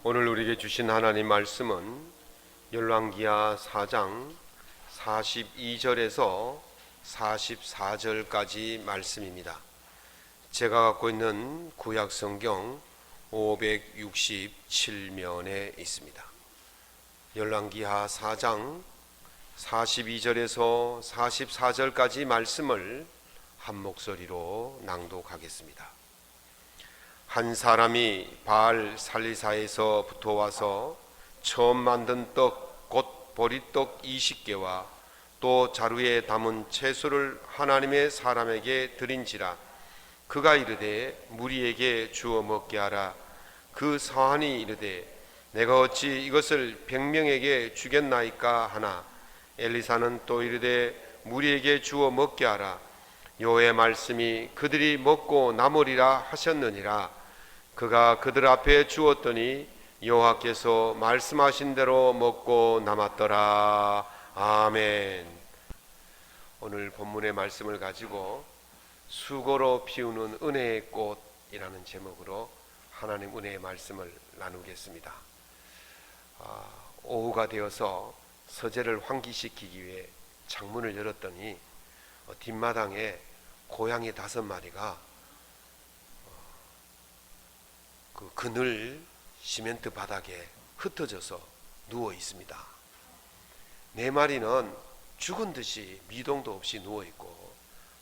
오늘 우리에게 주신 하나님 말씀은 열왕기하 4장 42절에서 44절까지 말씀입니다. 제가 갖고 있는 구약 성경 567면에 있습니다. 열왕기하 4장 42절에서 44절까지 말씀을 한 목소리로 낭독하겠습니다. 한 사람이 바알 살리사에서 붙어와서 처음 만든 떡 곧 보리떡 20개와 또 자루에 담은 채소를 하나님의 사람에게 드린지라. 그가 이르되 무리에게 주어 먹게 하라. 그 사환이 이르되 내가 어찌 이것을 100명에게 주겠나이까 하나. 엘리사는 또 이르되 무리에게 주어 먹게 하라. 여호와의 말씀이 그들이 먹고 남으리라 하셨느니라. 그가 그들 앞에 주었더니 여호와께서 말씀하신 대로 먹고 남았더라. 아멘. 오늘 본문의 말씀을 가지고 수고로 피우는 은혜의 꽃이라는 제목으로 하나님 은혜의 말씀을 나누겠습니다. 오후가 되어서 서재를 환기시키기 위해 창문을 열었더니 뒷마당에 고양이 5마리가 그 그늘 시멘트 바닥에 흩어져서 누워 있습니다. 4마리는 죽은 듯이 미동도 없이 누워 있고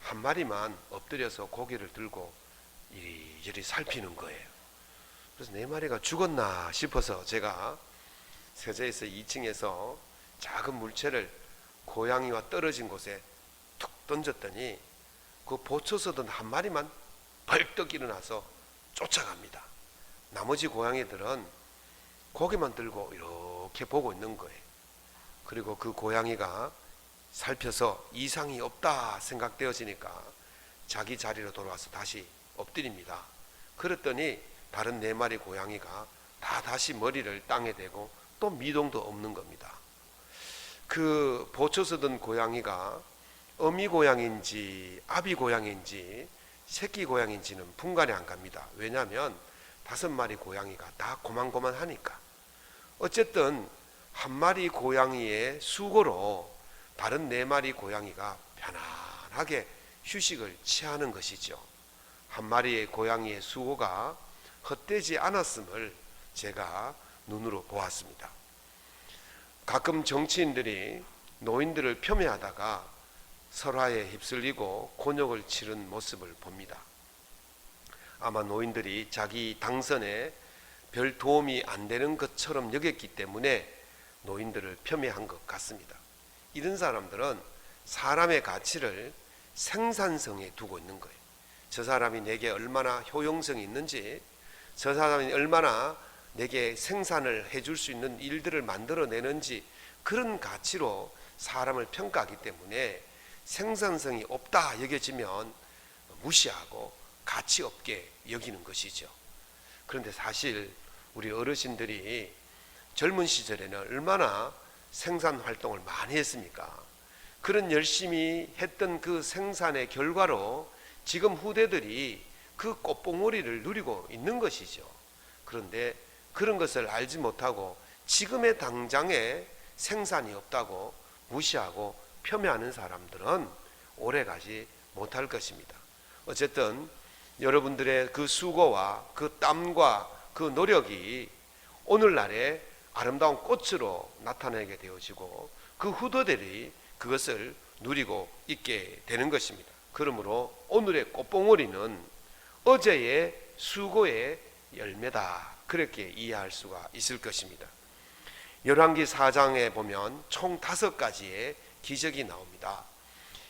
한 마리만 엎드려서 고개를 들고 이리저리 살피는 거예요. 그래서 4마리가 죽었나 싶어서 제가 세제에서 2층에서 작은 물체를 고양이와 떨어진 곳에 툭 던졌더니 그 보초서던 한 마리만 벌떡 일어나서 쫓아갑니다. 나머지 고양이들은 고개만 들고 이렇게 보고 있는 거예요. 그리고 그 고양이가 살펴서 이상이 없다 생각되어지니까 자기 자리로 돌아와서 다시 엎드립니다. 그랬더니 다른 4마리 고양이가 다 다시 머리를 땅에 대고 또 미동도 없는 겁니다. 그 보초서던 고양이가 어미 고양인지 아비 고양인지 새끼 고양인지는 분간이 안 갑니다. 왜냐하면 5마리 고양이가 다 고만고만하니까. 어쨌든 한 마리 고양이의 수고로 다른 4마리 고양이가 편안하게 휴식을 취하는 것이죠. 한 마리의 고양이의 수고가 헛되지 않았음을 제가 눈으로 보았습니다. 가끔 정치인들이 노인들을 폄훼하다가 설화에 휩쓸리고 곤욕을 치른 모습을 봅니다. 아마 노인들이 자기 당선에 별 도움이 안 되는 것처럼 여겼기 때문에 노인들을 폄훼한 것 같습니다. 이런 사람들은 사람의 가치를 생산성에 두고 있는 거예요. 저 사람이 내게 얼마나 효용성이 있는지, 저 사람이 얼마나 내게 생산을 해줄 수 있는 일들을 만들어내는지, 그런 가치로 사람을 평가하기 때문에 생산성이 없다 여겨지면 무시하고 가치 없게 여기는 것이죠. 그런데 사실 우리 어르신들이 젊은 시절에는 얼마나 생산 활동을 많이 했습니까? 그런 열심히 했던 그 생산의 결과로 지금 후대들이 그 꽃봉오리를 누리고 있는 것이죠. 그런데 그런 것을 알지 못하고 지금의 당장에 생산이 없다고 무시하고 폄훼하는 사람들은 오래가지 못할 것입니다. 어쨌든 여러분들의 그 수고와 그 땀과 그 노력이 오늘날의 아름다운 꽃으로 나타나게 되어지고 그 후대들이 그것을 누리고 있게 되는 것입니다. 그러므로 오늘의 꽃봉오리는 어제의 수고의 열매다, 그렇게 이해할 수가 있을 것입니다. 열왕기 4장에 보면 총 5가지의 기적이 나옵니다.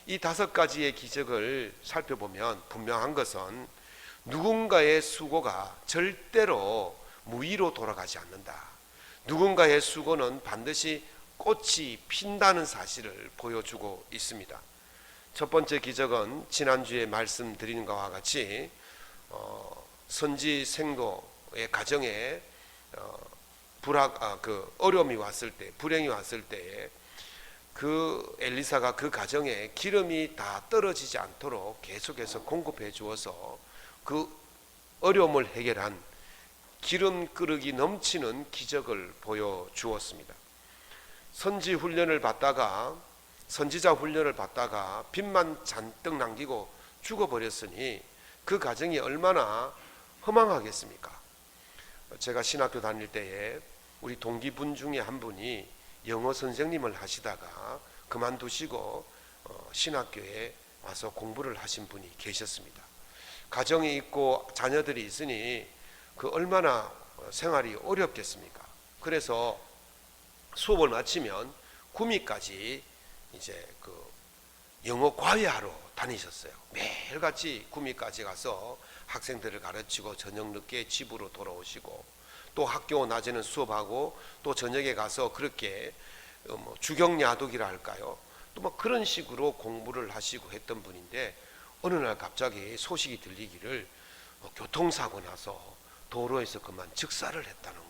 이 5가지의 기적을 살펴보면 분명한 것은 누군가의 수고가 절대로 무의로 돌아가지 않는다. 누군가의 수고는 반드시 꽃이 핀다는 사실을 보여주고 있습니다. 첫 번째 기적은 지난주에 말씀드린 것과 같이 선지 생도의 가정에 어려움이 왔을 때, 불행이 왔을 때에 그 엘리사가 그 가정에 기름이 다 떨어지지 않도록 계속해서 공급해 주어서 그 어려움을 해결한 기름 끓기 넘치는 기적을 보여주었습니다. 선지자 훈련을 받다가 빚만 잔뜩 남기고 죽어버렸으니 그 가정이 얼마나 허망하겠습니까? 제가 신학교 다닐 때에 우리 동기분 중에 한 분이 영어 선생님을 하시다가 그만두시고 신학교에 와서 공부를 하신 분이 계셨습니다. 가정이 있고 자녀들이 있으니 그 얼마나 생활이 어렵겠습니까? 그래서 수업을 마치면 구미까지 이제 그 영어 과외하러 다니셨어요. 매일같이 구미까지 가서 학생들을 가르치고 저녁 늦게 집으로 돌아오시고, 또 학교 낮에는 수업하고 또 저녁에 가서 그렇게 주경야독이라 할까요? 또 뭐 그런 식으로 공부를 하시고 했던 분인데, 어느 날 갑자기 소식이 들리기를 교통사고 나서 도로에서 그만 즉사를 했다는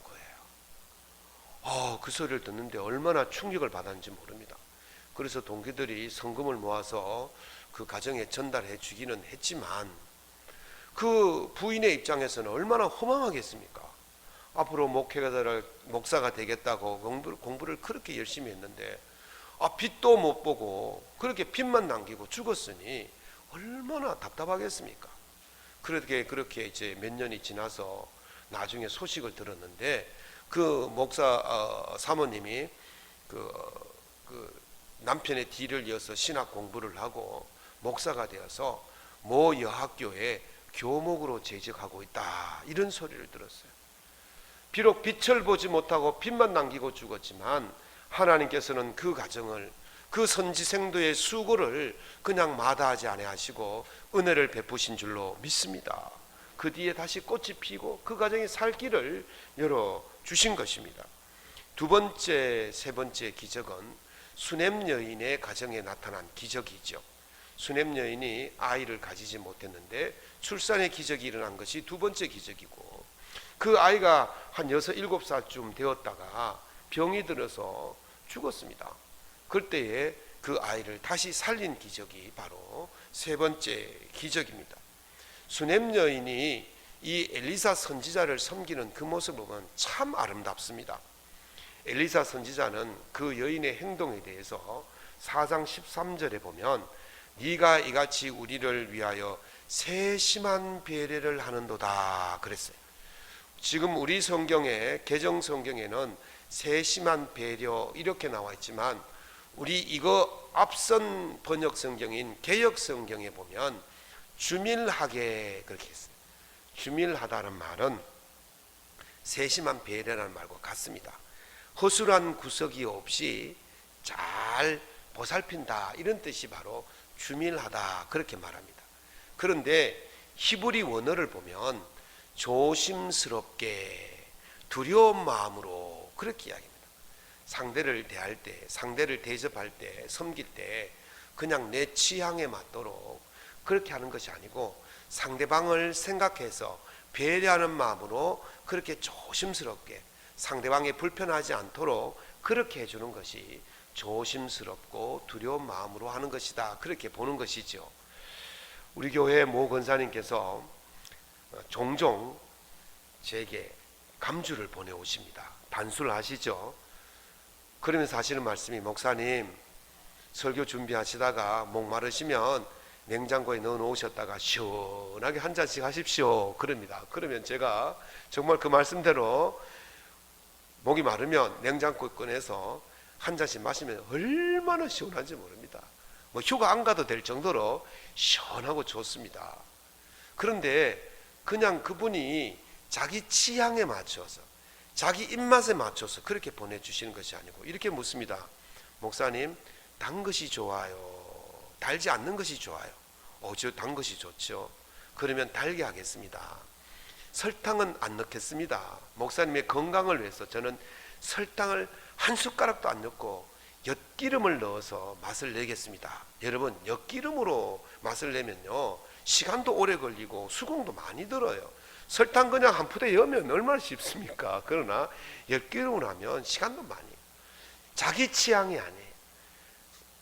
거예요. 그 소리를 듣는데 얼마나 충격을 받았는지 모릅니다. 그래서 동기들이 성금을 모아서 그 가정에 전달해 주기는 했지만 그 부인의 입장에서는 얼마나 허망하겠습니까? 앞으로 목사가 되겠다고 공부를 그렇게 열심히 했는데 빚도 못 보고 그렇게 빚만 남기고 죽었으니 얼마나 답답하겠습니까? 그렇게 이제 몇 년이 지나서 나중에 소식을 들었는데, 그 목사 사모님이 그 남편의 뒤를 이어서 신학 공부를 하고 목사가 되어서 모 여학교에 교목으로 재직하고 있다, 이런 소리를 들었어요. 비록 빛을 보지 못하고 빚만 남기고 죽었지만 하나님께서는 그 가정을, 그 선지생도의 수고를 그냥 마다하지 아니하시고 은혜를 베푸신 줄로 믿습니다. 그 뒤에 다시 꽃이 피고 그 가정이 살 길을 열어주신 것입니다. 두 번째, 세 번째 기적은 수넴 여인의 가정에 나타난 기적이죠. 수넴 여인이 아이를 가지지 못했는데 출산의 기적이 일어난 것이 두 번째 기적이고, 그 아이가 한 6, 7살쯤 되었다가 병이 들어서 죽었습니다. 그때에 그 아이를 다시 살린 기적이 바로 세 번째 기적입니다. 수넴 여인이 이 엘리사 선지자를 섬기는 그 모습을 보면 참 아름답습니다. 엘리사 선지자는 그 여인의 행동에 대해서 4장 13절에 보면 네가 이같이 우리를 위하여 세심한 배려를 하는도다 그랬어요. 지금 우리 성경에, 개정 성경에는 세심한 배려 이렇게 나와 있지만 우리 이거 앞선 번역 성경인 개역 성경에 보면 주밀하게 그렇게 했어요. 주밀하다는 말은 세심한 배려라는 말과 같습니다. 허술한 구석이 없이 잘 보살핀다, 이런 뜻이 바로 주밀하다 그렇게 말합니다. 그런데 히브리 원어를 보면 조심스럽게 두려운 마음으로 그렇게 이야기합니다. 상대를 대할 때, 상대를 대접할 때, 섬길 때 그냥 내 취향에 맞도록 그렇게 하는 것이 아니고 상대방을 생각해서 배려하는 마음으로 그렇게 조심스럽게 상대방이 불편하지 않도록 그렇게 해주는 것이 조심스럽고 두려운 마음으로 하는 것이다, 그렇게 보는 것이죠. 우리 교회 모 권사님께서 종종 제게 감주를 보내오십니다. 단수를 하시죠. 그러면서 하시는 말씀이, 목사님 설교 준비하시다가 목마르시면 냉장고에 넣어 놓으셨다가 시원하게 한 잔씩 하십시오, 그럽니다. 그러면 제가 정말 그 말씀대로 목이 마르면 냉장고 꺼내서 한 잔씩 마시면 얼마나 시원한지 모릅니다. 뭐 휴가 안 가도 될 정도로 시원하고 좋습니다. 그런데 그냥 그분이 자기 취향에 맞춰서, 자기 입맛에 맞춰서 그렇게 보내주시는 것이 아니고 이렇게 묻습니다. 목사님, 단 것이 좋아요, 달지 않는 것이 좋아요? 저 단 것이 좋죠. 그러면 달게 하겠습니다. 설탕은 안 넣겠습니다. 목사님의 건강을 위해서 저는 설탕을 한 숟가락도 안 넣고 엿기름을 넣어서 맛을 내겠습니다. 여러분, 엿기름으로 맛을 내면요 시간도 오래 걸리고 수공도 많이 들어요. 설탕 그냥 한 푸대 여면 얼마나 쉽습니까? 그러나 엿기름으로 하면 시간도 많이, 자기 취향이 아니에요.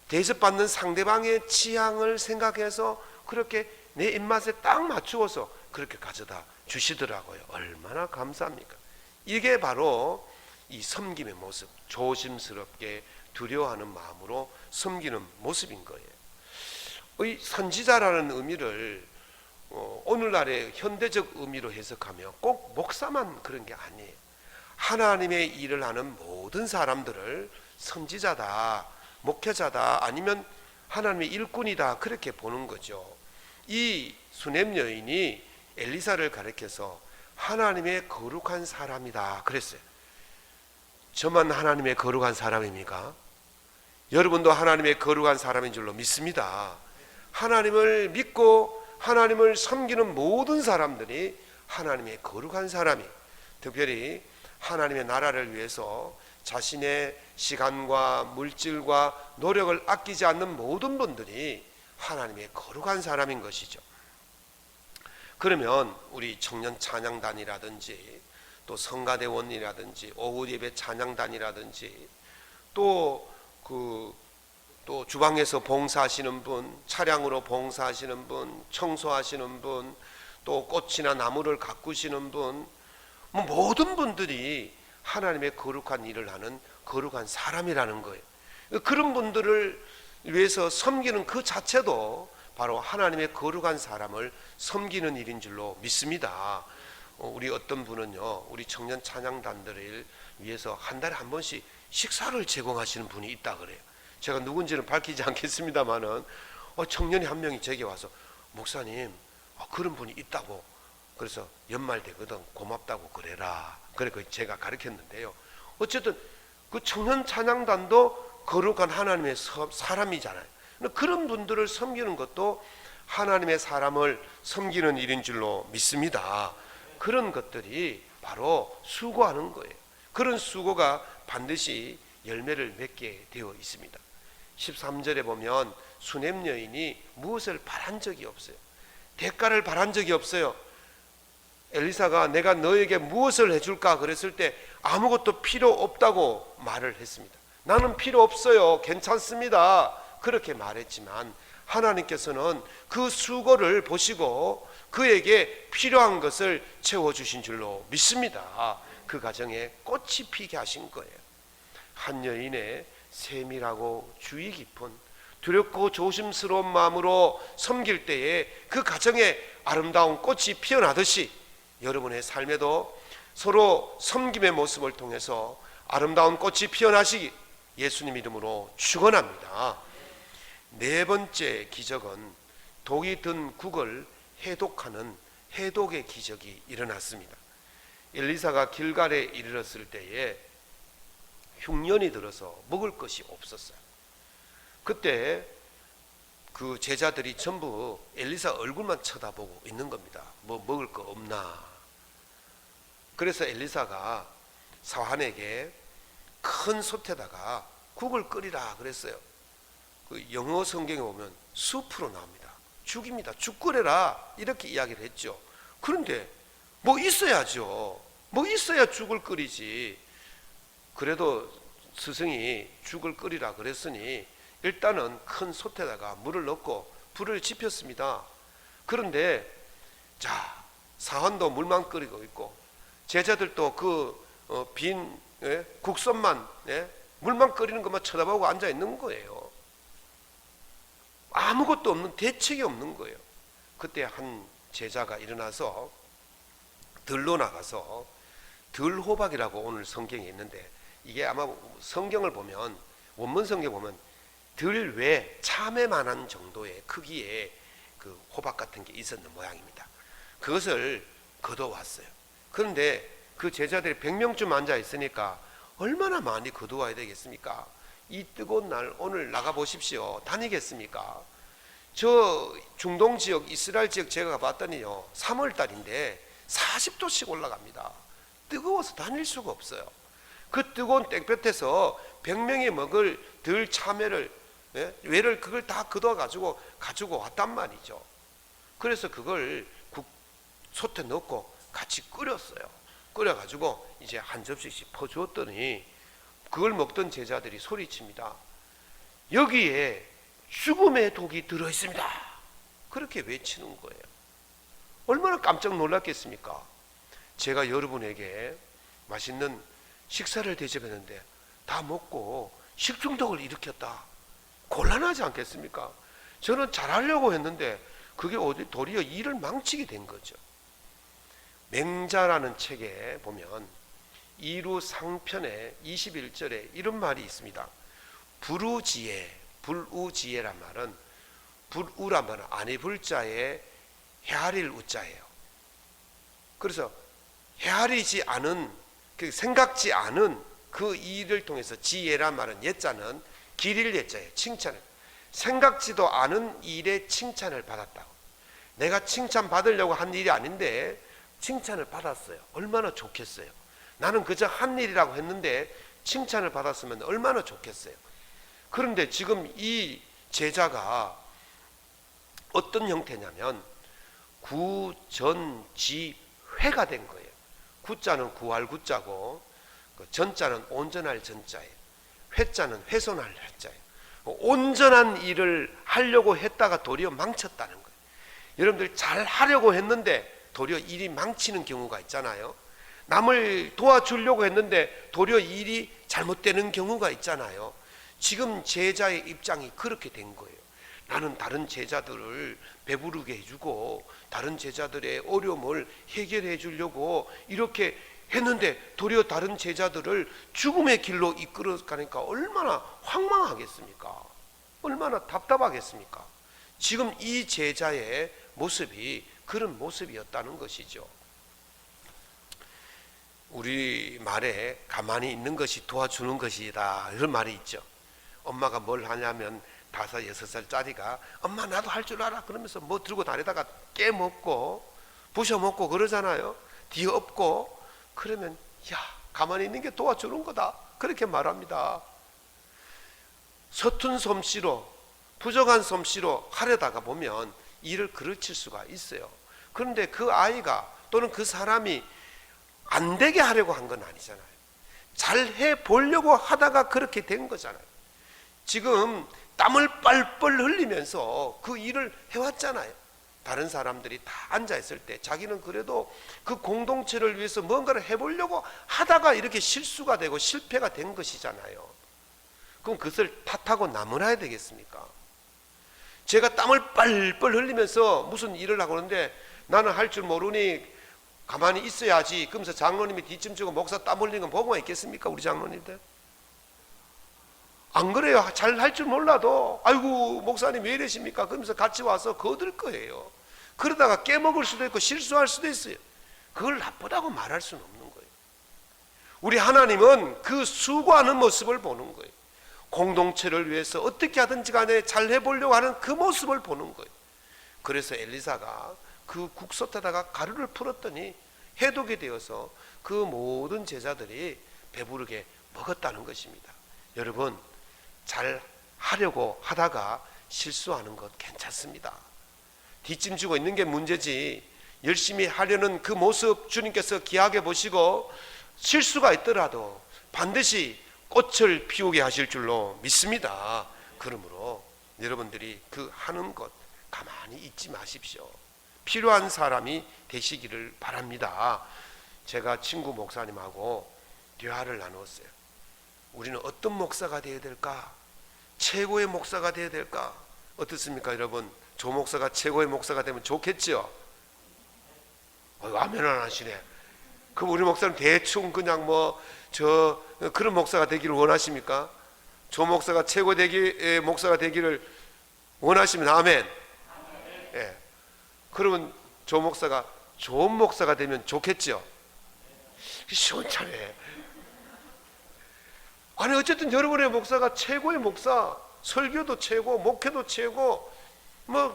대접받는 상대방의 취향을 생각해서 그렇게 내 입맛에 딱 맞추어서 그렇게 가져다 주시더라고요. 얼마나 감사합니까? 이게 바로 이 섬김의 모습, 조심스럽게 두려워하는 마음으로 섬기는 모습인 거예요. 이 선지자라는 의미를 오늘날의 현대적 의미로 해석하면 꼭 목사만 그런 게 아니에요. 하나님의 일을 하는 모든 사람들을 선지자다, 목회자다, 아니면 하나님의 일꾼이다, 그렇게 보는 거죠. 이 수넴 여인이 엘리사를 가리켜서 하나님의 거룩한 사람이다 그랬어요. 저만 하나님의 거룩한 사람입니까? 여러분도 하나님의 거룩한 사람인 줄로 믿습니다. 하나님을 믿고 하나님을 섬기는 모든 사람들이 하나님의 거룩한 사람이, 특별히 하나님의 나라를 위해서 자신의 시간과 물질과 노력을 아끼지 않는 모든 분들이 하나님의 거룩한 사람인 것이죠. 그러면 우리 청년 찬양단이라든지 또 성가대원이라든지 오후 예배 찬양단이라든지 또 주방에서 봉사하시는 분, 차량으로 봉사하시는 분, 청소하시는 분, 또 꽃이나 나무를 가꾸시는 분, 모든 분들이 하나님의 거룩한 일을 하는 거룩한 사람이라는 거예요. 그런 분들을 위해서 섬기는 그 자체도 바로 하나님의 거룩한 사람을 섬기는 일인 줄로 믿습니다. 우리 어떤 분은요, 우리 청년 찬양단들을 위해서 한 달에 한 번씩 식사를 제공하시는 분이 있다 그래요. 제가 누군지는 밝히지 않겠습니다만은 청년이 한 명이 제게 와서 목사님, 그런 분이 있다고, 그래서 연말 되거든 고맙다고 그래라, 그래 제가 가르쳤는데요. 어쨌든 그 청년 찬양단도 거룩한 하나님의 사람이잖아요. 그런 분들을 섬기는 것도 하나님의 사람을 섬기는 일인 줄로 믿습니다. 그런 것들이 바로 수고하는 거예요. 그런 수고가 반드시 열매를 맺게 되어 있습니다. 13절에 보면 수넴 여인이 무엇을 바란 적이 없어요. 대가를 바란 적이 없어요. 엘리사가 내가 너에게 무엇을 해줄까 그랬을 때 아무것도 필요 없다고 말을 했습니다. 나는 필요 없어요, 괜찮습니다, 그렇게 말했지만 하나님께서는 그 수고를 보시고 그에게 필요한 것을 채워주신 줄로 믿습니다. 그 가정에 꽃이 피게 하신 거예요. 한 여인의 세밀하고 주의 깊은 두렵고 조심스러운 마음으로 섬길 때에 그 가정에 아름다운 꽃이 피어나듯이 여러분의 삶에도 서로 섬김의 모습을 통해서 아름다운 꽃이 피어나시기 예수님 이름으로 축원합니다. 네 번째 기적은 독이 든 국을 해독하는 해독의 기적이 일어났습니다. 엘리사가 길갈에 이르렀을 때에 흉년이 들어서 먹을 것이 없었어요. 그때 그 제자들이 전부 엘리사 얼굴만 쳐다보고 있는 겁니다. 뭐 먹을 거 없나. 그래서 엘리사가 사환에게 큰 솥에다가 국을 끓이라 그랬어요. 그 영어 성경에 보면 수프로 나옵니다. 죽입니다. 죽 끓여라, 이렇게 이야기를 했죠. 그런데 뭐 있어야죠. 뭐 있어야 죽을 끓이지. 그래도 스승이 죽을 끓이라 그랬으니 일단은 큰 솥에다가 물을 넣고 불을 지폈습니다. 그런데 자, 사환도 물만 끓이고 있고 제자들도 그 빈 국솥만 물만 끓이는 것만 쳐다보고 앉아 있는 거예요. 아무것도 없는, 대책이 없는 거예요. 그때 한 제자가 일어나서 들로 나가서 들호박이라고 오늘 성경에 있는데, 이게 아마 성경을 보면, 원문 성경 보면 들 외 참외만한 정도의 크기의 그 호박 같은 게 있었는 모양입니다. 그것을 걷어왔어요. 그런데 그 제자들이 100명쯤 앉아 있으니까 얼마나 많이 걷어와야 되겠습니까? 이 뜨거운 날 오늘 나가 보십시오. 다니겠습니까? 저 중동 지역, 이스라엘 지역 제가 가봤더니요, 3월 달인데 40도씩 올라갑니다. 뜨거워서 다닐 수가 없어요. 그 뜨거운 땡볕에서 100명이 먹을 들 참외를, 외를 그걸 다 걷어 가지고 왔단 말이죠. 그래서 그걸 솥에 넣고 같이 끓였어요. 끓여가지고 이제 한 접시씩 퍼주었더니 그걸 먹던 제자들이 소리칩니다. 여기에 죽음의 독이 들어있습니다. 그렇게 외치는 거예요. 얼마나 깜짝 놀랐겠습니까? 제가 여러분에게 맛있는 식사를 대접했는데 다 먹고 식중독을 일으켰다. 곤란하지 않겠습니까? 저는 잘하려고 했는데 그게 도리어 일을 망치게 된 거죠. 맹자라는 책에 보면 이루 상편의 21절에 이런 말이 있습니다. 불우지혜, 불우지혜란 말은 불우란 말은 아니 불자에 헤아릴 우자예요. 그래서 헤아리지 않은, 생각지 않은 그 일을 통해서 지혜란 말은 예자는 기릴 예자예요. 칭찬을. 생각지도 않은 일에 칭찬을 받았다고. 내가 칭찬 받으려고 한 일이 아닌데 칭찬을 받았어요. 얼마나 좋겠어요. 나는 그저 한 일이라고 했는데 칭찬을 받았으면 얼마나 좋겠어요. 그런데 지금 이 제자가 어떤 형태냐면 구전지회가 된 거예요. 구자는 구할 구자고 전자는 온전할 전자예요. 회자는 훼손할 회자예요. 온전한 일을 하려고 했다가 도리어 망쳤다는 거예요. 여러분들 잘 하려고 했는데 도리어 일이 망치는 경우가 있잖아요. 남을 도와주려고 했는데 도리어 일이 잘못되는 경우가 있잖아요. 지금 제자의 입장이 그렇게 된 거예요. 나는 다른 제자들을 배부르게 해주고 다른 제자들의 어려움을 해결해 주려고 이렇게 했는데 도리어 다른 제자들을 죽음의 길로 이끌어 가니까 얼마나 황망하겠습니까? 얼마나 답답하겠습니까? 지금 이 제자의 모습이 그런 모습이었다는 것이죠. 우리 말에 가만히 있는 것이 도와주는 것이다 이런 말이 있죠. 엄마가 뭘 하냐면 5, 6살짜리가 엄마 나도 할 줄 알아 그러면서 뭐 들고 다니다가 깨먹고 부셔먹고 그러잖아요. 뒤엎고 그러면 야 가만히 있는 게 도와주는 거다 그렇게 말합니다. 서툰 솜씨로 부족한 솜씨로 하려다가 보면 일을 그르칠 수가 있어요. 그런데 그 아이가 또는 그 사람이 안 되게 하려고 한 건 아니잖아요. 잘 해보려고 하다가 그렇게 된 거잖아요. 지금 땀을 뻘뻘 흘리면서 그 일을 해왔잖아요. 다른 사람들이 다 앉아있을 때 자기는 그래도 그 공동체를 위해서 뭔가를 해보려고 하다가 이렇게 실수가 되고 실패가 된 것이잖아요. 그럼 그것을 탓하고 나무라야 되겠습니까? 제가 땀을 뻘뻘 흘리면서 무슨 일을 하고 있는데 나는 할 줄 모르니 가만히 있어야지 그러면서 장로님이 뒷짐 지고 목사 땀 흘리는 건 보고만 있겠습니까? 우리 장로님들 안 그래요. 잘 할 줄 몰라도 아이고 목사님 왜 이러십니까? 그러면서 같이 와서 거들 거예요. 그러다가 깨먹을 수도 있고 실수할 수도 있어요. 그걸 나쁘다고 말할 수는 없는 거예요. 우리 하나님은 그 수고하는 모습을 보는 거예요. 공동체를 위해서 어떻게 하든지 간에 잘 해보려고 하는 그 모습을 보는 거예요. 그래서 엘리사가 그 국솥에다가 가루를 풀었더니 해독이 되어서 그 모든 제자들이 배부르게 먹었다는 것입니다. 여러분 잘 하려고 하다가 실수하는 것 괜찮습니다. 뒷짐지고 있는 게 문제지 열심히 하려는 그 모습 주님께서 귀하게 보시고 실수가 있더라도 반드시 꽃을 피우게 하실 줄로 믿습니다. 그러므로 여러분들이 그 하는 것 가만히 있지 마십시오. 필요한 사람이 되시기를 바랍니다. 제가 친구 목사님하고 대화를 나누었어요. 우리는 어떤 목사가 되어야 될까? 최고의 목사가 되어야 될까? 어떻습니까 여러분? 조 목사가 최고의 목사가 되면 좋겠죠? 아멘 안 하시네. 그럼 우리 목사님 대충 그냥 그런 목사가 되기를 원하십니까? 조 목사가 최고 목사가 되기를 원하시면 아멘. 예. 그러면 조 목사가 좋은 목사가 되면 좋겠죠? 시원찮네. 아니 어쨌든 여러분의 목사가 최고의 목사, 설교도 최고, 목회도 최고,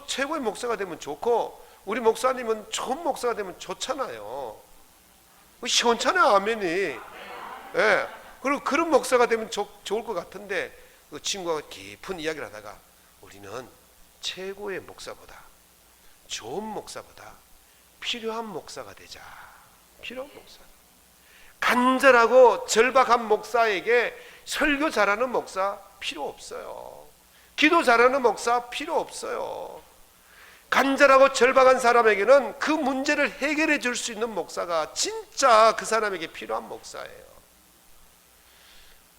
최고의 목사가 되면 좋고 우리 목사님은 좋은 목사가 되면 좋잖아요. 시원찮아요 아멘이. 예. 그리고 그런 목사가 되면 좋을 것 같은데 그 친구가 깊은 이야기를 하다가 우리는 최고의 목사보다 좋은 목사보다 필요한 목사가 되자. 필요한 목사. 간절하고 절박한 목사에게 설교 잘하는 목사 필요 없어요. 기도 잘하는 목사 필요 없어요. 간절하고 절박한 사람에게는 그 문제를 해결해 줄 수 있는 목사가 진짜 그 사람에게 필요한 목사예요.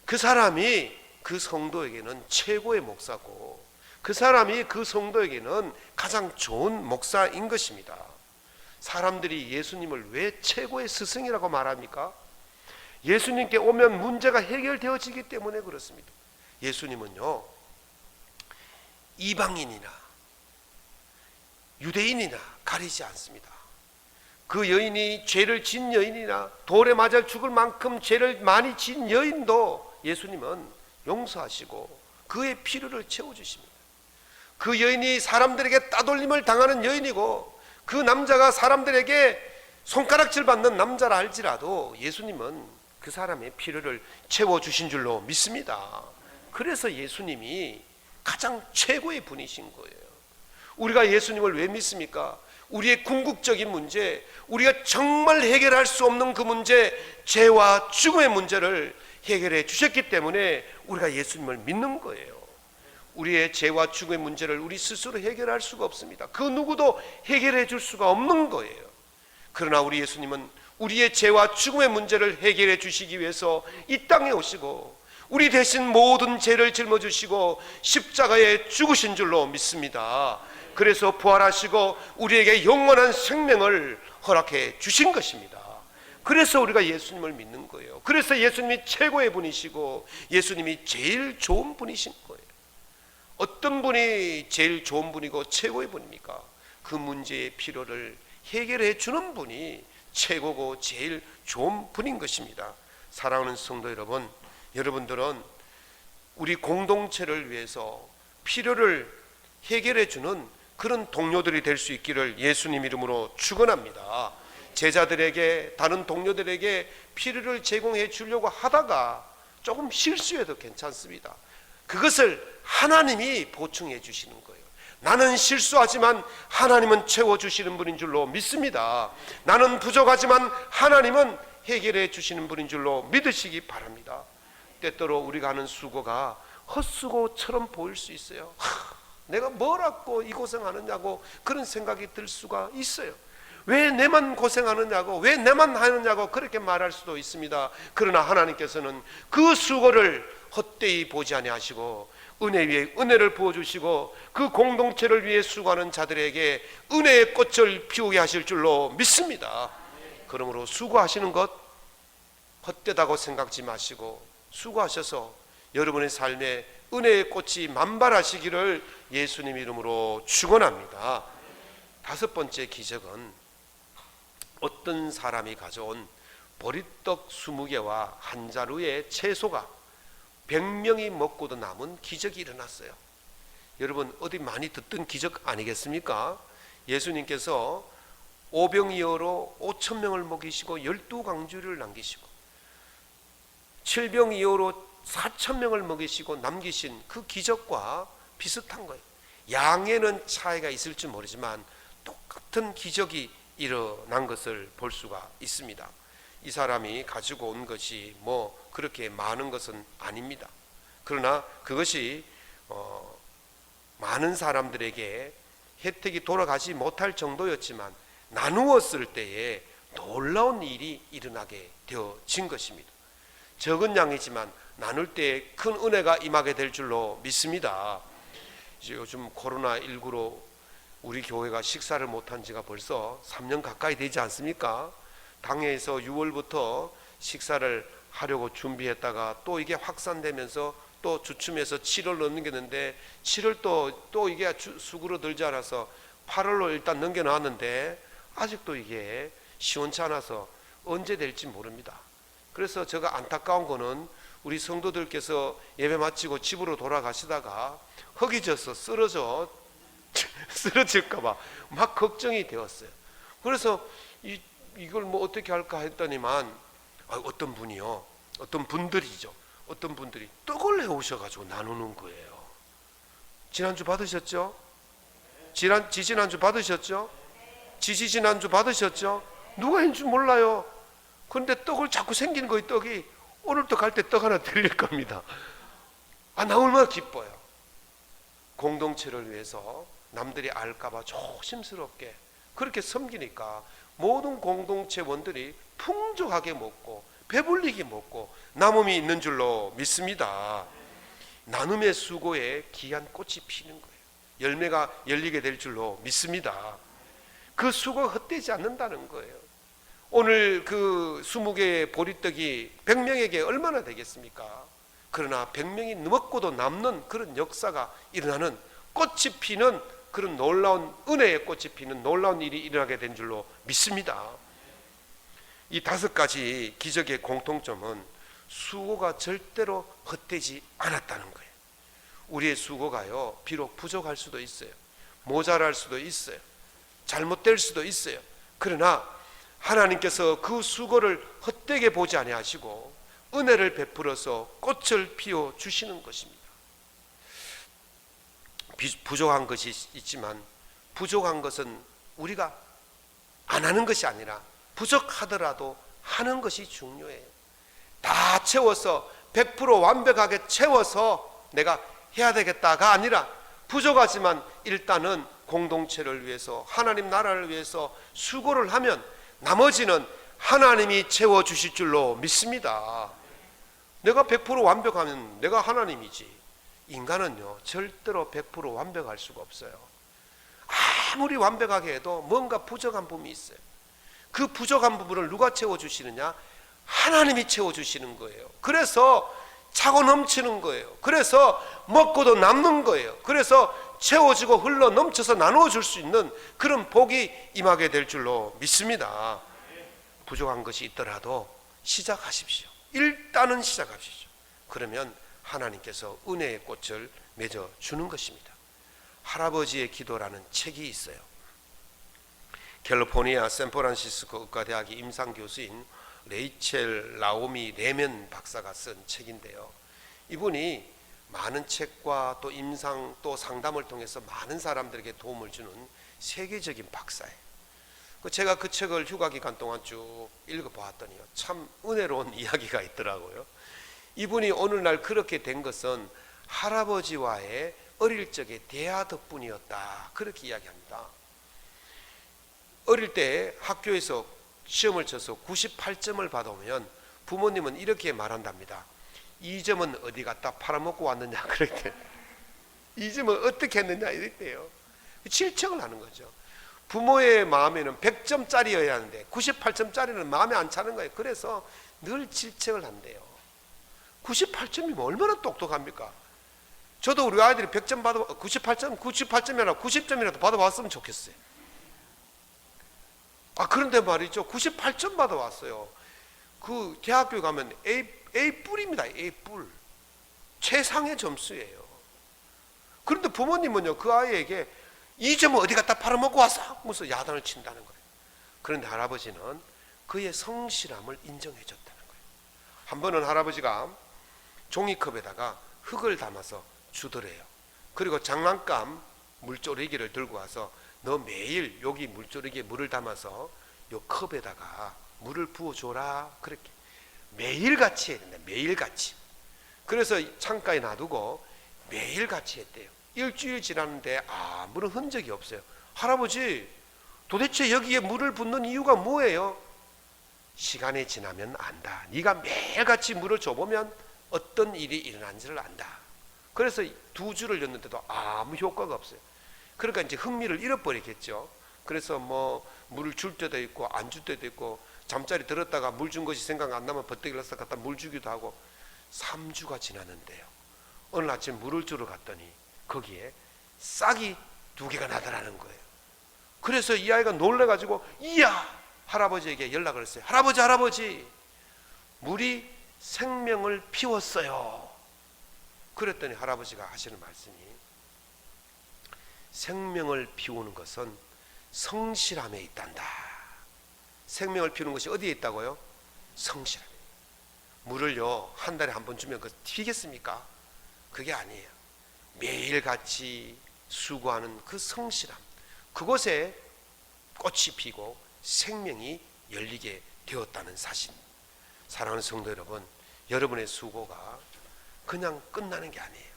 그 사람이 그 성도에게는 최고의 목사고, 그 사람이 그 성도에게는 가장 좋은 목사인 것입니다. 사람들이 예수님을 왜 최고의 스승이라고 말합니까? 예수님께 오면 문제가 해결되어지기 때문에 그렇습니다. 예수님은요, 이방인이나 유대인이나 가리지 않습니다. 그 여인이 죄를 진 여인이나 돌에 맞아 죽을 만큼 죄를 많이 진 여인도 예수님은 용서하시고 그의 필요를 채워주십니다. 그 여인이 사람들에게 따돌림을 당하는 여인이고 그 남자가 사람들에게 손가락질 받는 남자라 할지라도 예수님은 그 사람의 필요를 채워주신 줄로 믿습니다. 그래서 예수님이 가장 최고의 분이신 거예요. 우리가 예수님을 왜 믿습니까? 우리의 궁극적인 문제, 우리가 정말 해결할 수 없는 그 문제, 죄와 죽음의 문제를 해결해 주셨기 때문에 우리가 예수님을 믿는 거예요. 우리의 죄와 죽음의 문제를 우리 스스로 해결할 수가 없습니다. 그 누구도 해결해 줄 수가 없는 거예요. 그러나 우리 예수님은 우리의 죄와 죽음의 문제를 해결해 주시기 위해서 이 땅에 오시고 우리 대신 모든 죄를 짊어지시고 십자가에 죽으신 줄로 믿습니다. 그래서 부활하시고 우리에게 영원한 생명을 허락해 주신 것입니다. 그래서 우리가 예수님을 믿는 거예요. 그래서 예수님이 최고의 분이시고 예수님이 제일 좋은 분이신 거예요. 어떤 분이 제일 좋은 분이고 최고의 분입니까? 그 문제의 필요를 해결해 주는 분이 최고고 제일 좋은 분인 것입니다. 사랑하는 성도 여러분, 여러분들은 우리 공동체를 위해서 필요를 해결해 주는 그런 동료들이 될 수 있기를 예수님 이름으로 축원합니다. 제자들에게, 다른 동료들에게 필요를 제공해 주려고 하다가 조금 실수해도 괜찮습니다. 그것을 하나님이 보충해 주시는 거예요. 나는 실수하지만 하나님은 채워주시는 분인 줄로 믿습니다. 나는 부족하지만 하나님은 해결해 주시는 분인 줄로 믿으시기 바랍니다. 때때로 우리가 하는 수고가 헛수고처럼 보일 수 있어요. 내가 뭐라고 이 고생하느냐고 그런 생각이 들 수가 있어요. 왜 내만 고생하느냐고, 왜 내만 하느냐고 그렇게 말할 수도 있습니다. 그러나 하나님께서는 그 수고를 헛되이 보지 아니하시고 은혜 위에 은혜를 부어주시고 그 공동체를 위해 수고하는 자들에게 은혜의 꽃을 피우게 하실 줄로 믿습니다. 그러므로 수고하시는 것 헛되다고 생각지 마시고 수고하셔서 여러분의 삶에 은혜의 꽃이 만발하시기를 예수님 이름으로 축원합니다. 다섯 번째 기적은 어떤 사람이 가져온 보리떡 20개와 한 자루의 채소가 100명이 먹고도 남은 기적이 일어났어요. 여러분 어디 많이 듣던 기적 아니겠습니까? 예수님께서 오병이어로 5,000명을 먹이시고 12강주를 남기시고 7병이어로 4,000명을 먹이시고 남기신 그 기적과 비슷한 거예요. 양에는 차이가 있을지 모르지만 똑같은 기적이 일어난 것을 볼 수가 있습니다. 이 사람이 가지고 온 것이 뭐 그렇게 많은 것은 아닙니다. 그러나 그것이 많은 사람들에게 혜택이 돌아가지 못할 정도였지만 나누었을 때에 놀라운 일이 일어나게 되어진 것입니다. 적은 양이지만 나눌 때 큰 은혜가 임하게 될 줄로 믿습니다. 이제 요즘 코로나19로 우리 교회가 식사를 못한 지가 벌써 3년 가까이 되지 않습니까? 당회에서 6월부터 식사를 하려고 준비했다가 또 이게 확산되면서 또 주춤해서 7월 넘겼는데 7월 또 이게 수그러들지 않아서 8월로 일단 넘겨놨는데 아직도 이게 시원치 않아서 언제 될지 모릅니다. 그래서 제가 안타까운 거는 우리 성도들께서 예배 마치고 집으로 돌아가시다가 허기져서 쓰러질까봐 막 걱정이 되었어요. 그래서 이걸 뭐 어떻게 할까 했더니만 어떤 분이요, 어떤 분들이 떡을 해오셔가지고 나누는 거예요. 지난주 받으셨죠? 지지난주 받으셨죠? 지지난주 받으셨죠? 누가 했는지 몰라요. 그런데 떡을 자꾸 생기는 거예요. 떡이 오늘도 갈 때 떡 하나 드릴 겁니다. 나 얼마나 기뻐요. 공동체를 위해서 남들이 알까봐 조심스럽게 그렇게 섬기니까 모든 공동체원들이 풍족하게 먹고 배불리게 먹고 남음이 있는 줄로 믿습니다. 나눔의 수고에 귀한 꽃이 피는 거예요. 열매가 열리게 될 줄로 믿습니다. 그 수고가 헛되지 않는다는 거예요. 오늘 그 20개의 보리떡이 100명에게 얼마나 되겠습니까? 그러나 100명이 먹고도 남는 그런 역사가 일어나는, 꽃이 피는 그런 놀라운, 은혜의 꽃이 피는 놀라운 일이 일어나게 된 줄로 믿습니다. 이 5가지 기적의 공통점은 수고가 절대로 헛되지 않았다는 거예요. 우리의 수고가요, 비록 부족할 수도 있어요. 모자랄 수도 있어요. 잘못될 수도 있어요. 그러나 하나님께서 그 수고를 헛되게 보지 아니하시고 은혜를 베풀어서 꽃을 피워 주시는 것입니다. 부족한 것이 있지만 부족한 것은 우리가 안 하는 것이 아니라 부족하더라도 하는 것이 중요해요. 다 채워서 100% 완벽하게 채워서 내가 해야 되겠다가 아니라 부족하지만 일단은 공동체를 위해서, 하나님 나라를 위해서 수고를 하면 나머지는 하나님이 채워주실 줄로 믿습니다. 내가 100% 완벽하면 내가 하나님이지. 인간은요 절대로 100% 완벽할 수가 없어요. 아무리 완벽하게 해도 뭔가 부족한 부분이 있어요. 그 부족한 부분을 누가 채워주시느냐? 하나님이 채워주시는 거예요. 그래서 차고 넘치는 거예요. 그래서 먹고도 남는 거예요. 그래서 채워지고 흘러 넘쳐서 나누어 줄 수 있는 그런 복이 임하게 될 줄로 믿습니다. 부족한 것이 있더라도 시작하십시오. 일단은 시작하십시오. 그러면 하나님께서 은혜의 꽃을 맺어 주는 것입니다. 할아버지의 기도라는 책이 있어요. 캘리포니아 샌프란시스코 의과대학의 임상교수인 레이첼 라오미 레멘 박사가 쓴 책인데요. 이분이 많은 책과 또 임상 또 상담을 통해서 많은 사람들에게 도움을 주는 세계적인 박사예요. 제가 그 책을 휴가 기간 동안 쭉 읽어보았더니요, 참 은혜로운 이야기가 있더라고요. 이분이 오늘날 그렇게 된 것은 할아버지와의 어릴 적의 대화 덕분이었다, 그렇게 이야기합니다. 어릴 때 학교에서 시험을 쳐서 98점을 받아오면 부모님은 이렇게 말한답니다. 2점은 어디 갔다 팔아먹고 왔느냐, 그랬대. 2점은 어떻게 했느냐 이랬대요. 질책을 하는 거죠. 부모의 마음에는 100점짜리여야 하는데 98점짜리는 마음에 안 차는 거예요. 그래서 늘 질책을 한대요. 98점이면 얼마나 똑똑합니까? 저도 우리 아이들이 100점 받아, 98점이 아니라 90점이라도 받아왔으면 좋겠어요. 그런데 말이죠, 98점 받아왔어요. 그 대학교 가면 A뿔입니다. A뿔. 최상의 점수예요. 그런데 부모님은요, 그 아이에게 2점은 어디 갖다 팔아먹고 왔어? 무슨 야단을 친다는 거예요. 그런데 할아버지는 그의 성실함을 인정해 줬다는 거예요. 한 번은 할아버지가 종이컵에다가 흙을 담아서 주더래요. 그리고 장난감 물조리기를 들고 와서 너 매일 여기 물조리기에 물을 담아서 요 컵에다가 물을 부어줘라, 그렇게 매일같이 해야 된다. 매일같이. 그래서 창가에 놔두고 매일같이 했대요. 일주일 지났는데 아무런 흔적이 없어요. 할아버지, 도대체 여기에 물을 붓는 이유가 뭐예요? 시간이 지나면 안다. 네가 매일같이 물을 줘보면 어떤 일이 일어난지를 안다. 그래서 2주를 였는데도 아무 효과가 없어요. 그러니까 이제 흥미를 잃어버리겠죠. 그래서 뭐 물을 줄 때도 있고 안 줄 때도 있고, 잠자리 들었다가 물 준 것이 생각 안 나면 버뜩 일어나서 갖다 물 주기도 하고. 3주가 지났는데요, 어느 아침 물을 주러 갔더니 거기에 싹이 2개가 나더라는 거예요. 그래서 이 아이가 놀래가지고 이야, 할아버지에게 연락을 했어요. 할아버지, 물이 생명을 피웠어요. 그랬더니 할아버지가 하시는 말씀이, 생명을 피우는 것은 성실함에 있단다. 생명을 피우는 것이 어디에 있다고요? 성실함에. 물을요 한 달에 한 번 주면 그거 튀겠습니까? 그게 아니에요. 매일같이 수고하는 그 성실함, 그곳에 꽃이 피고 생명이 열리게 되었다는 사실. 사랑하는 성도 여러분, 여러분의 수고가 그냥 끝나는 게 아니에요.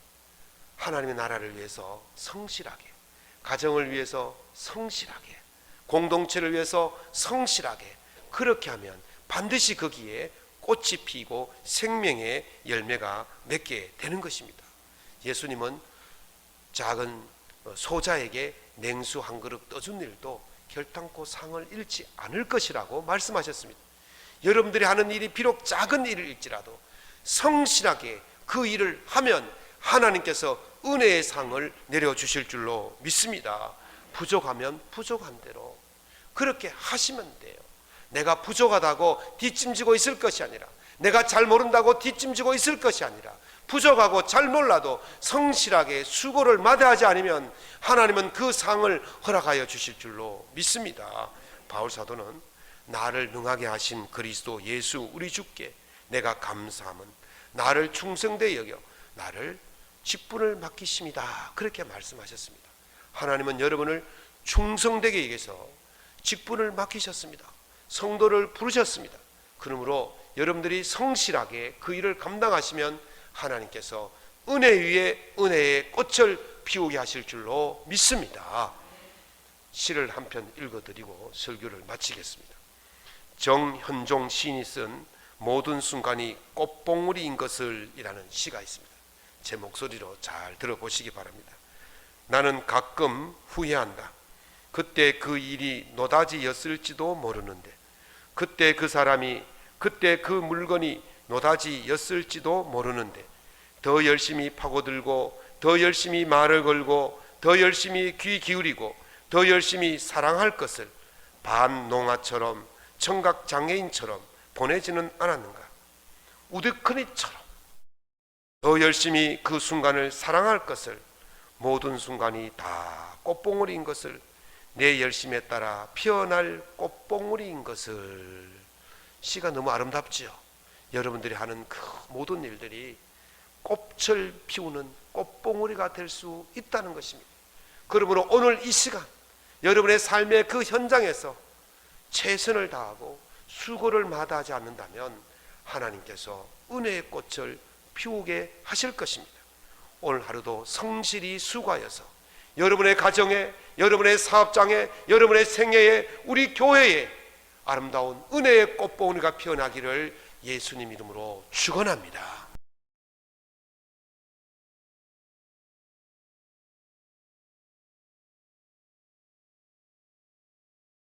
하나님의 나라를 위해서 성실하게 가정을 위해서 성실하게, 공동체를 위해서 성실하게 그렇게 하면 반드시 거기에 꽃이 피고 생명의 열매가 맺게 되는 것입니다. 예수님은 작은 소자에게 냉수 한 그릇 떠준 일도 결탄코 상을 잃지 않을 것이라고 말씀하셨습니다. 여러분들이 하는 일이 비록 작은 일일지라도 성실하게 그 일을 하면 하나님께서 은혜의 상을 내려주실 줄로 믿습니다. 부족하면 부족한 대로 그렇게 하시면 돼요. 내가 부족하다고 뒷짐지고 있을 것이 아니라, 내가 잘 모른다고 뒷짐지고 있을 것이 아니라, 부족하고 잘 몰라도 성실하게 수고를 마다하지 않으면 하나님은 그 상을 허락하여 주실 줄로 믿습니다. 바울 사도는 나를 능하게 하신 그리스도 예수 우리 주께 내가 감사함은 나를 충성되이 여겨 나를 직분을 맡기심이다, 그렇게 말씀하셨습니다. 하나님은 여러분을 충성되게 여기서 직분을 맡기셨습니다. 성도를 부르셨습니다. 그러므로 여러분들이 성실하게 그 일을 감당하시면 하나님께서 은혜 위에 은혜의 꽃을 피우게 하실 줄로 믿습니다. 시를 한 편 읽어드리고 설교를 마치겠습니다. 정현종 시인이 쓴 모든 순간이 꽃봉우리인 것을 이라는 시가 있습니다. 제 목소리로 잘 들어보시기 바랍니다. 나는 가끔 후회한다. 그때 그 일이 노다지였을지도 모르는데, 그때 그 사람이, 그때 그 물건이 노다지였을지도 모르는데 더 열심히 파고들고 더 열심히 말을 걸고 더 열심히 귀 기울이고 더 열심히 사랑할 것을 반농아처럼 청각장애인처럼 보내지는 않았는가? 우드커니처럼 더 열심히 그 순간을 사랑할 것을, 모든 순간이 다 꽃봉오리인 것을, 내 열심에 따라 피어날 꽃봉오리인 것을. 시가 너무 아름답지요. 여러분들이 하는 그 모든 일들이 꽃을 피우는 꽃봉오리가 될 수 있다는 것입니다. 그러므로 오늘 이 시간 여러분의 삶의 그 현장에서 최선을 다하고 수고를 마다하지 않는다면 하나님께서 은혜의 꽃을 피우게 하실 것입니다. 오늘 하루도 성실히 수고하여서 여러분의 가정에, 여러분의 사업장에, 여러분의 생애에, 우리 교회에 아름다운 은혜의 꽃봉오리가 피어나기를 예수님 이름으로 축원합니다.